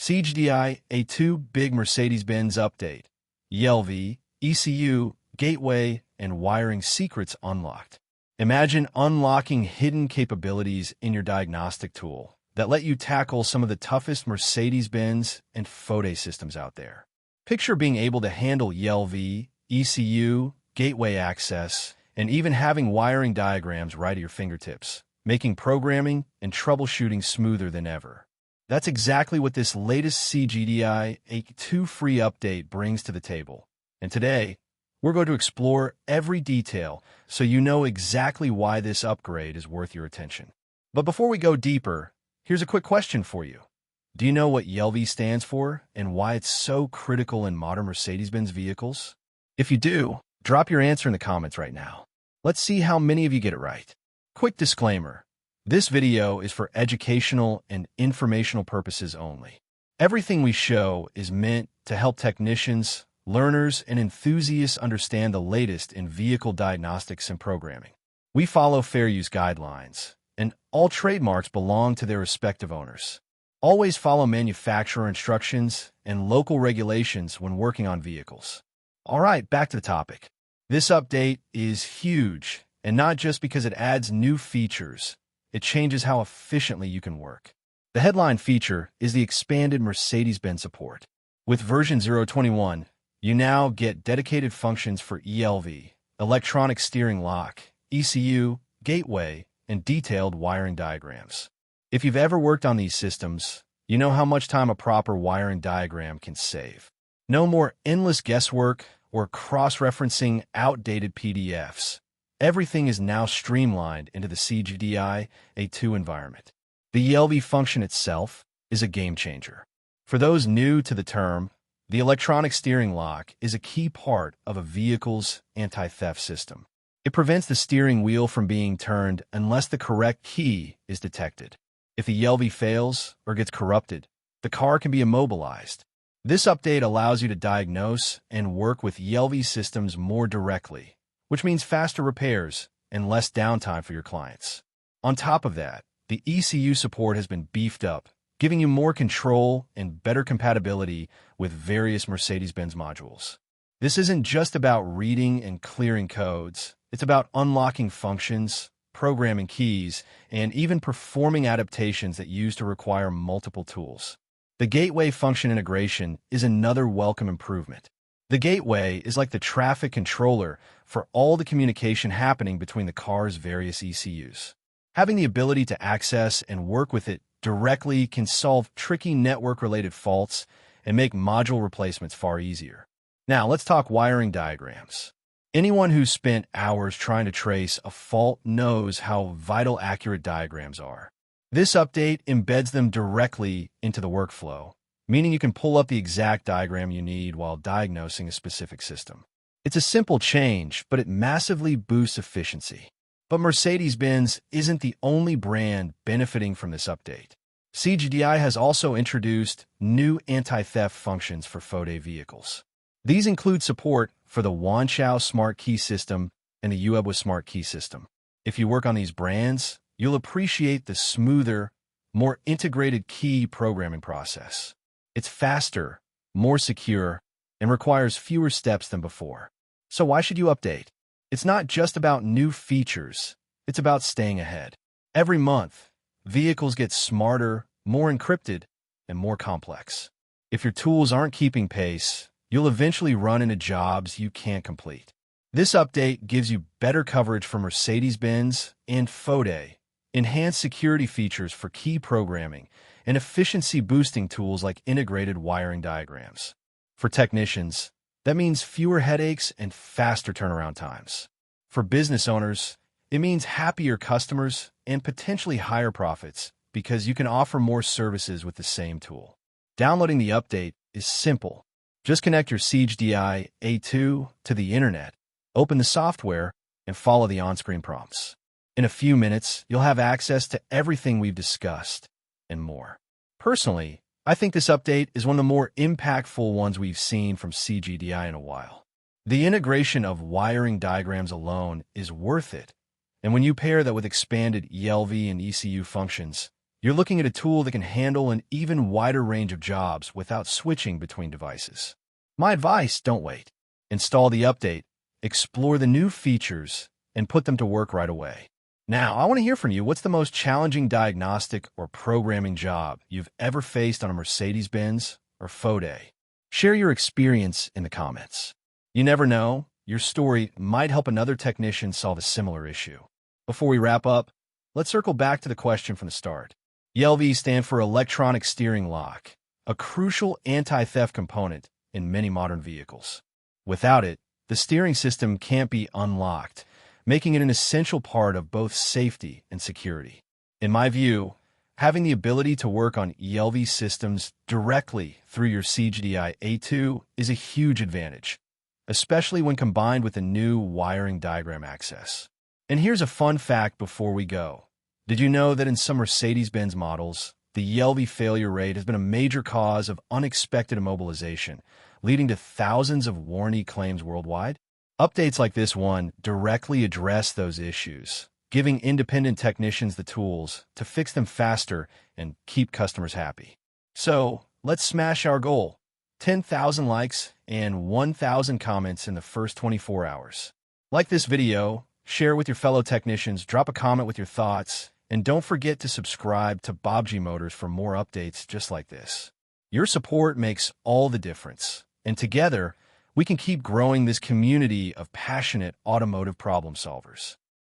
CGDI A2 Big Mercedes-Benz Update. ELV, ECU, Gateway, and Wiring Secrets Unlocked. Imagine unlocking hidden capabilities in your diagnostic tool that let you tackle some of the toughest Mercedes-Benz and Foday systems out there. Picture being able to handle ELV, ECU, gateway access, and even having wiring diagrams right at your fingertips, making programming and troubleshooting smoother than ever. That's exactly what this latest CGDI A2 free update brings to the table. And today, we're going to explore every detail so you know exactly why this upgrade is worth your attention. But before we go deeper, here's a quick question for you. Do you know what ELV stands for and why it's so critical in modern Mercedes-Benz vehicles? If you do, drop your answer in the comments right now. Let's see how many of you get it right. Quick disclaimer. This video is for educational and informational purposes only. Everything we show is meant to help technicians, learners, and enthusiasts understand the latest in vehicle diagnostics and programming. We follow fair use guidelines, and all trademarks belong to their respective owners. Always follow manufacturer instructions and local regulations when working on vehicles. All right, back to the topic. This update is huge, and not just because it adds new features. It changes how efficiently you can work. The headline feature is the expanded Mercedes-Benz support. With version 021, you now get dedicated functions for ELV, electronic steering lock, ECU, gateway, and detailed wiring diagrams. If you've ever worked on these systems, you know how much time a proper wiring diagram can save. No more endless guesswork or cross-referencing outdated PDFs. Everything is now streamlined into the CGDI A2 environment. The ELV function itself is a game changer. For those new to the term, the electronic steering lock is a key part of a vehicle's anti-theft system. It prevents the steering wheel from being turned unless the correct key is detected. If the ELV fails or gets corrupted, the car can be immobilized. This update allows you to diagnose and work with ELV systems more directly, which means faster repairs and less downtime for your clients. On top of that, the ECU support has been beefed up, giving you more control and better compatibility with various Mercedes-Benz modules. This isn't just about reading and clearing codes. It's about unlocking functions, programming keys, and even performing adaptations that used to require multiple tools. The gateway function integration is another welcome improvement. The gateway is like the traffic controller for all the communication happening between the car's various ECUs. Having the ability to access and work with it directly can solve tricky network-related faults and make module replacements far easier. Now, let's talk wiring diagrams. Anyone who's spent hours trying to trace a fault knows how vital accurate diagrams are. This update embeds them directly into the workflow, meaning you can pull up the exact diagram you need while diagnosing a specific system. It's a simple change, but it massively boosts efficiency. But Mercedes-Benz isn't the only brand benefiting from this update. CGDI has also introduced new anti-theft functions for Foday vehicles. These include support for the Wanchao Smart Key System and the Yuebo Smart Key System. If you work on these brands, you'll appreciate the smoother, more integrated key programming process. It's faster, more secure, and requires fewer steps than before. So why should you update? It's not just about new features, it's about staying ahead. Every month, vehicles get smarter, more encrypted, and more complex. If your tools aren't keeping pace, you'll eventually run into jobs you can't complete. This update gives you better coverage for Mercedes-Benz and Foday, enhanced security features for key programming, and efficiency-boosting tools like integrated wiring diagrams. For technicians, that means fewer headaches and faster turnaround times. For business owners, it means happier customers and potentially higher profits because you can offer more services with the same tool. Downloading the update is simple. Just connect your CGDI A2 to the internet, open the software, and follow the on-screen prompts. In a few minutes, you'll have access to everything we've discussed and more. Personally, I think this update is one of the more impactful ones we've seen from CGDI in a while. The integration of wiring diagrams alone is worth it, and when you pair that with expanded ELV and ECU functions, You're looking at a tool that can handle an even wider range of jobs without switching between devices. My advice, don't wait. Install the update, explore the new features, and put them to work right away. Now, I want to hear from you. What's the most challenging diagnostic or programming job you've ever faced on a Mercedes-Benz or Foday? Share your experience in the comments. You never know, your story might help another technician solve a similar issue. Before we wrap up, let's circle back to the question from the start. ELV stand for electronic steering lock, a crucial anti-theft component in many modern vehicles. Without it, the steering system can't be unlocked, making it an essential part of both safety and security. In my view, having the ability to work on ELV systems directly through your CGDI A2 is a huge advantage, especially when combined with a new wiring diagram access. And here's a fun fact before we go. Did you know that in some Mercedes-Benz models, the ELV failure rate has been a major cause of unexpected immobilization, leading to thousands of warranty claims worldwide? Updates like this one directly address those issues, giving independent technicians the tools to fix them faster and keep customers happy. So, let's smash our goal. 10,000 likes and 1,000 comments in the first 24 hours. Like this video, share it with your fellow technicians, drop a comment with your thoughts, and don't forget to subscribe to Bob G Motors for more updates just like this. Your support makes all the difference, and together, we can keep growing this community of passionate automotive problem solvers.